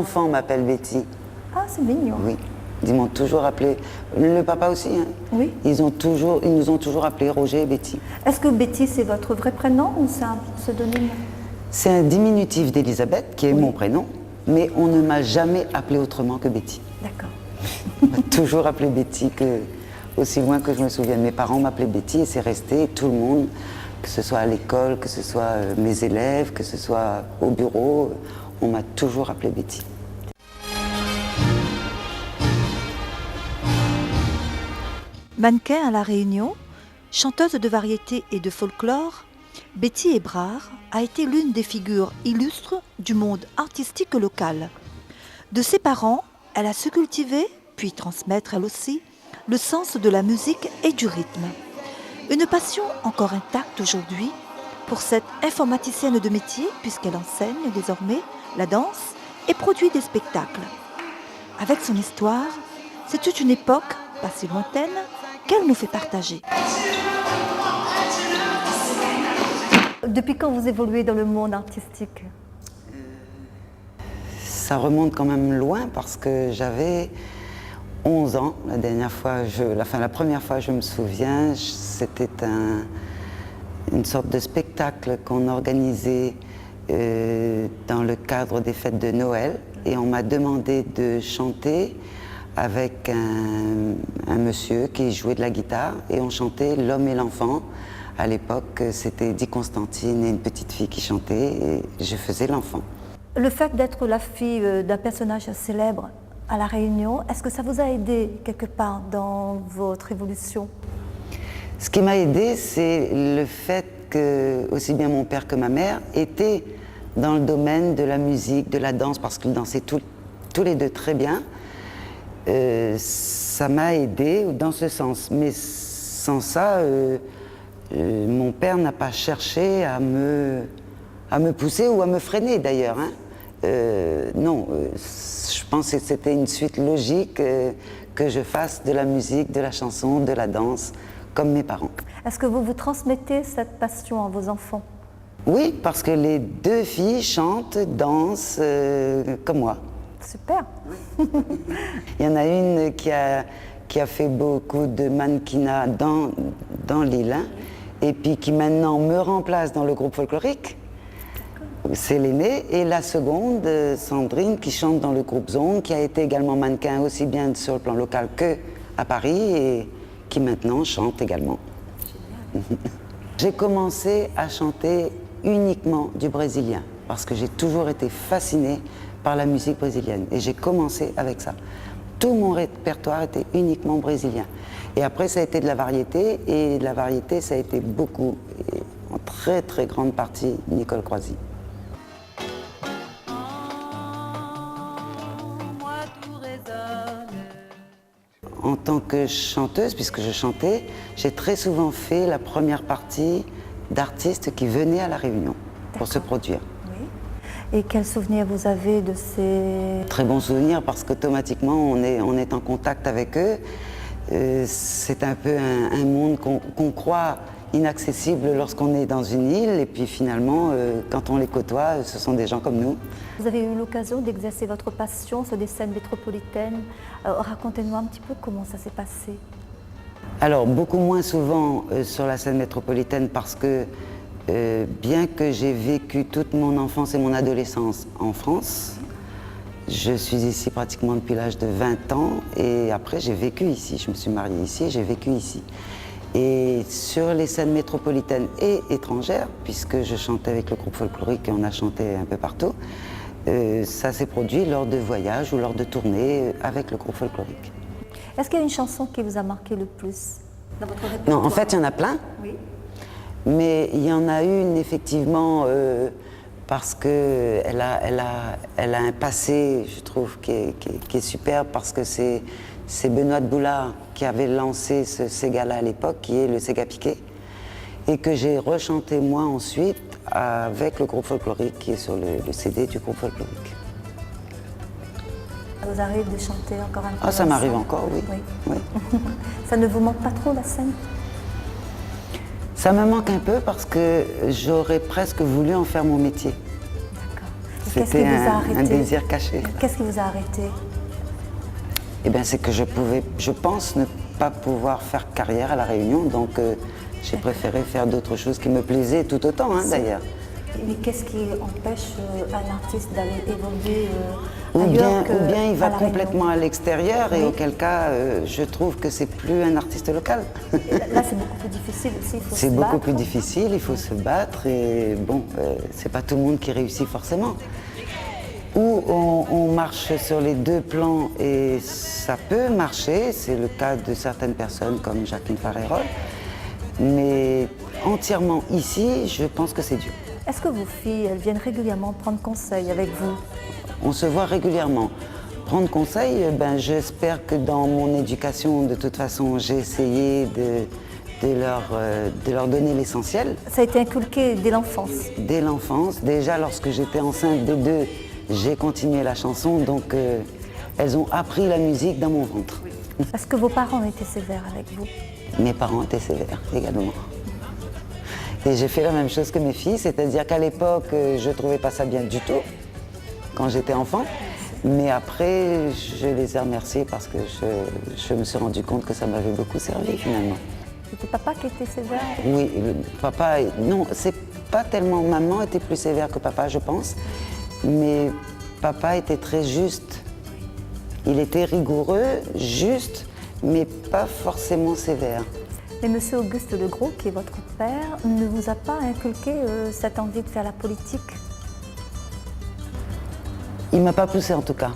enfants m'appellent Betty. Ah, c'est mignon. Oui. Ils m'ont toujours appelé. Le papa aussi. Hein. Oui. Ils nous ont toujours appelé Roger et Betty. Est-ce que Betty, c'est votre vrai prénom ou c'est un pseudonyme? C'est un diminutif d'Elisabeth, qui est mon prénom, mais on ne m'a jamais appelé autrement que Betty. D'accord. On m'a toujours appelé Betty, aussi loin que je me souvienne. Mes parents m'appelaient Betty et c'est resté, tout le monde, que ce soit à l'école, que ce soit mes élèves, que ce soit au bureau, on m'a toujours appelé Betty. Mannequin à La Réunion, chanteuse de variété et de folklore, Betty Hébrard a été l'une des figures illustres du monde artistique local. De ses parents, elle a su cultiver, puis transmettre elle aussi, le sens de la musique et du rythme. Une passion encore intacte aujourd'hui pour cette informaticienne de métier puisqu'elle enseigne désormais la danse et produit des spectacles. Avec son histoire, c'est toute une époque, pas si lointaine, qu'elle nous fait partager. Depuis quand vous évoluez dans le monde artistique? Ça remonte quand même loin parce que j'avais 11 ans. La première fois, je me souviens, c'était une sorte de spectacle qu'on organisait dans le cadre des fêtes de Noël. Et on m'a demandé de chanter avec un monsieur qui jouait de la guitare. Et on chantait L'homme et l'enfant. À l'époque, c'était Di Constantine et une petite fille qui chantait. Et je faisais l'enfant. Le fait d'être la fille d'un personnage célèbre à La Réunion, est-ce que ça vous a aidé quelque part dans votre évolution? Ce qui m'a aidé, c'est le fait que aussi bien mon père que ma mère étaient dans le domaine de la musique, de la danse, parce qu'ils dansaient tous les deux très bien. Ça m'a aidé dans ce sens. Mais sans ça, mon père n'a pas cherché à me pousser ou à me freiner d'ailleurs. Hein. Non, je pense que c'était une suite logique que je fasse de la musique, de la chanson, de la danse, comme mes parents. Est-ce que vous transmettez cette passion à vos enfants? Oui, parce que les deux filles chantent, dansent comme moi. Super. Il y en a une qui a fait beaucoup de mannequinat dans l'île, hein, et puis qui maintenant me remplace dans le groupe folklorique. C'est l'aînée, et la seconde, Sandrine, qui chante dans le groupe Zone, qui a été également mannequin aussi bien sur le plan local qu'à Paris, et qui maintenant chante également. J'ai commencé à chanter uniquement du brésilien, parce que j'ai toujours été fascinée par la musique brésilienne, et j'ai commencé avec ça. Tout mon répertoire était uniquement brésilien. Et après, ça a été de la variété, et de la variété, ça a été beaucoup, et en très très grande partie, Nicole Croisy. En tant que chanteuse, puisque je chantais, j'ai très souvent fait la première partie d'artistes qui venaient à La Réunion pour se produire. Oui. Et quels souvenirs vous avez de ces... Très bons souvenirs parce qu'automatiquement on est en contact avec eux. C'est un peu un monde qu'on croit inaccessible lorsqu'on est dans une île et puis finalement quand on les côtoie, ce sont des gens comme nous. Vous avez eu l'occasion d'exercer votre passion sur des scènes métropolitaines. Racontez-nous un petit peu comment ça s'est passé. Alors beaucoup moins souvent sur la scène métropolitaine parce que bien que j'ai vécu toute mon enfance et mon adolescence en France, je suis ici pratiquement depuis l'âge de 20 ans et après j'ai vécu ici. Je me suis mariée ici et j'ai vécu ici. Et sur les scènes métropolitaines et étrangères, puisque je chantais avec le groupe folklorique et on a chanté un peu partout, ça s'est produit lors de voyages ou lors de tournées avec le groupe folklorique. Est-ce qu'il y a une chanson qui vous a marqué le plus dans votre répertoire? Non, en fait, il y en a plein. Oui. Mais il y en a une, effectivement, parce qu'elle a un passé, je trouve, qui est superbe, parce que c'est Benoît de Boulard qui avait lancé ce Sega-là à l'époque, qui est le Sega Piqué, et que j'ai rechanté moi ensuite avec le groupe folklorique, qui est sur le CD du groupe folklorique. Ça vous arrive de chanter encore un peu? Ah, ça m'arrive encore, oui. Oui. Ça ne vous manque pas trop, la scène? Ça me manque un peu parce que j'aurais presque voulu en faire mon métier. D'accord. Qu'est-ce qui C'était vous a un arrêté? désir caché. Qu'est-ce qui vous a arrêté? Eh bien, c'est que je pense ne pas pouvoir faire carrière à La Réunion, donc j'ai préféré faire d'autres choses qui me plaisaient tout autant, hein, d'ailleurs. Mais qu'est-ce qui empêche un artiste d'aller évoluer Ou ailleurs bien il va à La Réunion? complètement à l'extérieur, et Oui. auquel cas, je trouve que c'est plus un artiste local. Là, c'est beaucoup plus difficile aussi. Il faut C'est se beaucoup battre. plus difficile, il faut se battre, et bon, c'est pas tout le monde qui réussit forcément. Ou on marche sur les deux plans et ça peut marcher, c'est le cas de certaines personnes comme Jacqueline Farrerol, mais entièrement ici, je pense que c'est dur. Est-ce que vos filles, elles viennent régulièrement prendre conseil avec vous? On se voit régulièrement. Prendre conseil, j'espère que dans mon éducation, de toute façon, j'ai essayé de leur donner l'essentiel. Ça a été inculqué dès l'enfance. Dès l'enfance, déjà lorsque j'étais enceinte de 2, j'ai continué la chanson, donc elles ont appris la musique dans mon ventre. Est-ce que vos parents étaient sévères avec vous? Mes parents étaient sévères également. Et j'ai fait la même chose que mes filles, c'est-à-dire qu'à l'époque, je ne trouvais pas ça bien du tout, quand j'étais enfant. Mais après, je les ai remerciées parce que je me suis rendu compte que ça m'avait beaucoup servi finalement. C'était papa qui était sévère? Oui, papa, non, c'est pas tellement maman était plus sévère que papa, je pense. Mais papa était très juste. Il était rigoureux, juste, mais pas forcément sévère. Mais Monsieur Auguste Legros, qui est votre père, ne vous a pas inculqué cette envie de faire la politique? Il m'a pas poussé en tout cas.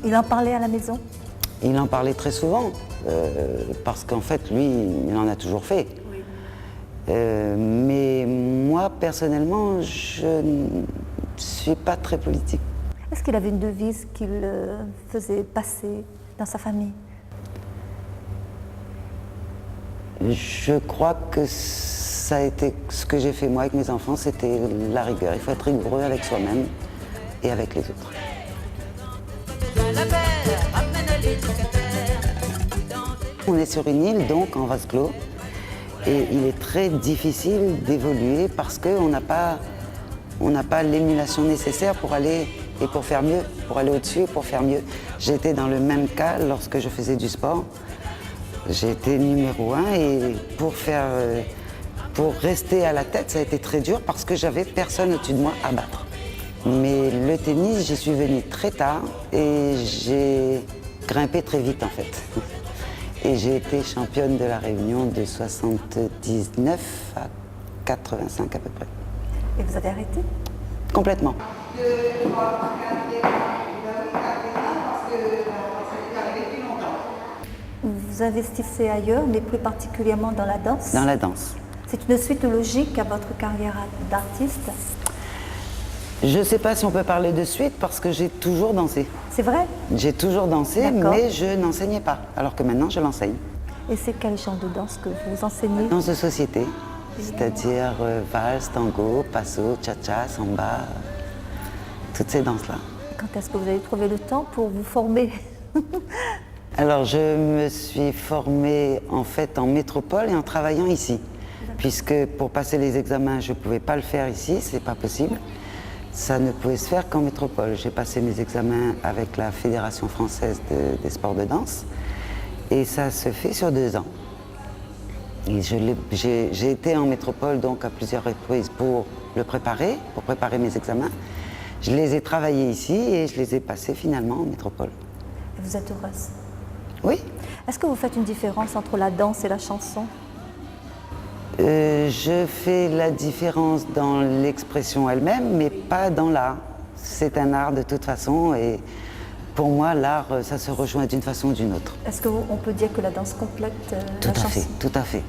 Il en parlait à la maison? Il en parlait très souvent, parce qu'en fait, lui, il en a toujours fait. Oui. Mais moi, personnellement, je ne suis pas très politique. Est-ce qu'il avait une devise qu'il faisait passer dans sa famille? Je crois que ça a été ce que j'ai fait moi avec mes enfants, c'était la rigueur. Il faut être rigoureux avec soi-même et avec les autres. On est sur une île, donc en vase clos, et il est très difficile d'évoluer parce qu'on n'a pas l'émulation nécessaire pour aller et pour faire mieux, pour aller au-dessus et pour faire mieux. J'étais dans le même cas lorsque je faisais du sport. J'ai été numéro 1 et pour rester à la tête, ça a été très dur parce que j'avais personne au-dessus de moi à battre. Mais le tennis, j'y suis venue très tard et j'ai grimpé très vite en fait. Et j'ai été championne de la Réunion de 79 à 85 à peu près. Et vous avez arrêté? Complètement. Vous investissez ailleurs, mais plus particulièrement dans la danse? Dans la danse. C'est une suite logique à votre carrière d'artiste? Je ne sais pas si on peut parler de suite parce que j'ai toujours dansé. C'est vrai? J'ai toujours dansé, D'accord. mais je n'enseignais pas, alors que maintenant je l'enseigne. Et c'est quel genre de danse que vous enseignez? Danse de société, c'est-à-dire valse, tango, passo, cha-cha, samba, toutes ces danses-là. Quand est-ce que vous avez trouvé le temps pour vous former? Alors je me suis formée en fait en métropole et en travaillant ici, puisque pour passer les examens, je ne pouvais pas le faire ici, c'est pas possible. Ça ne pouvait se faire qu'en métropole. J'ai passé mes examens avec la Fédération française des sports de danse et ça se fait sur 2 ans. Et j'ai été en métropole donc à plusieurs reprises pour préparer mes examens. Je les ai travaillés ici et je les ai passés finalement en métropole. Et vous êtes heureuse? Oui. Est-ce que vous faites une différence entre la danse et la chanson? Je fais la différence dans l'expression elle-même, mais pas dans l'art. C'est un art de toute façon et pour moi, l'art, ça se rejoint d'une façon ou d'une autre. Est-ce qu'on peut dire que la danse complète Tout la à fait, chanson? tout à fait.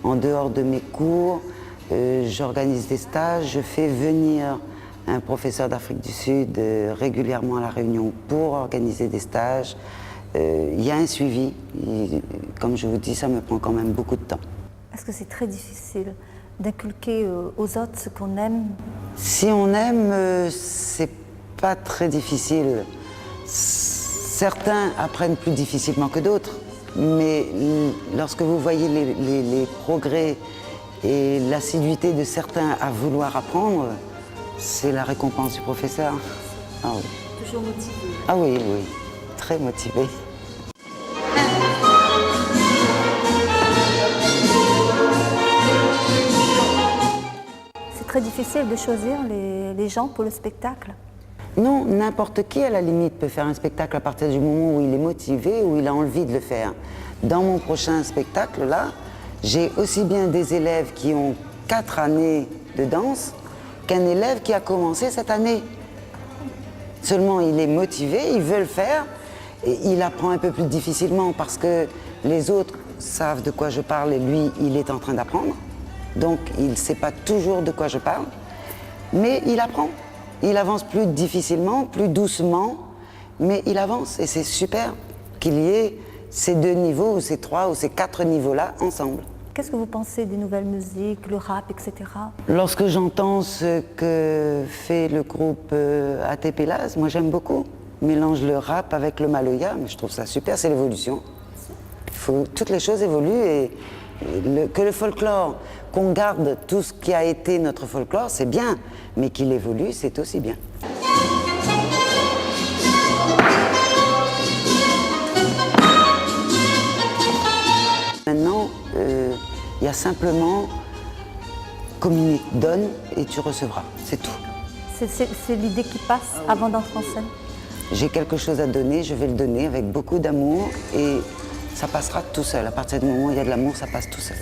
En dehors de mes cours, j'organise des stages, je fais venir un professeur d'Afrique du Sud régulièrement à La Réunion pour organiser des stages. Il y a un suivi, et, comme je vous dis, ça me prend quand même beaucoup de temps. Est-ce que c'est très difficile d'inculquer aux autres ce qu'on aime? Si on aime, c'est pas très difficile. Certains apprennent plus difficilement que d'autres, mais lorsque vous voyez les progrès et l'assiduité de certains à vouloir apprendre, c'est la récompense du professeur. Ah oui. Toujours motivé. Ah oui, oui, très motivé. C'est très difficile de choisir les gens pour le spectacle. Non, n'importe qui à la limite peut faire un spectacle à partir du moment où il est motivé, où il a envie de le faire. Dans mon prochain spectacle là, j'ai aussi bien des élèves qui ont 4 années de danse qu'un élève qui a commencé cette année. Seulement il est motivé, il veut le faire et il apprend un peu plus difficilement parce que les autres savent de quoi je parle et lui il est en train d'apprendre. Donc il ne sait pas toujours de quoi je parle, mais il apprend. Il avance plus difficilement, plus doucement, mais il avance et c'est super qu'il y ait ces 2 niveaux ou ces 3 ou ces 4 niveaux-là ensemble. Qu'est-ce que vous pensez des nouvelles musiques, le rap, etc. Lorsque j'entends ce que fait le groupe ATP Laz, moi j'aime beaucoup. Mélange le rap avec le maloya, mais je trouve ça super, c'est l'évolution. Toutes les choses évoluent et que le folklore, qu'on garde tout ce qui a été notre folklore, c'est bien, mais qu'il évolue, c'est aussi bien. Maintenant, il y a simplement communique, donne et tu recevras, c'est tout. C'est l'idée qui passe avant d'entrer en scène. J'ai quelque chose à donner, je vais le donner avec beaucoup d'amour et ça passera tout seul. À partir du moment où il y a de l'amour, ça passe tout seul.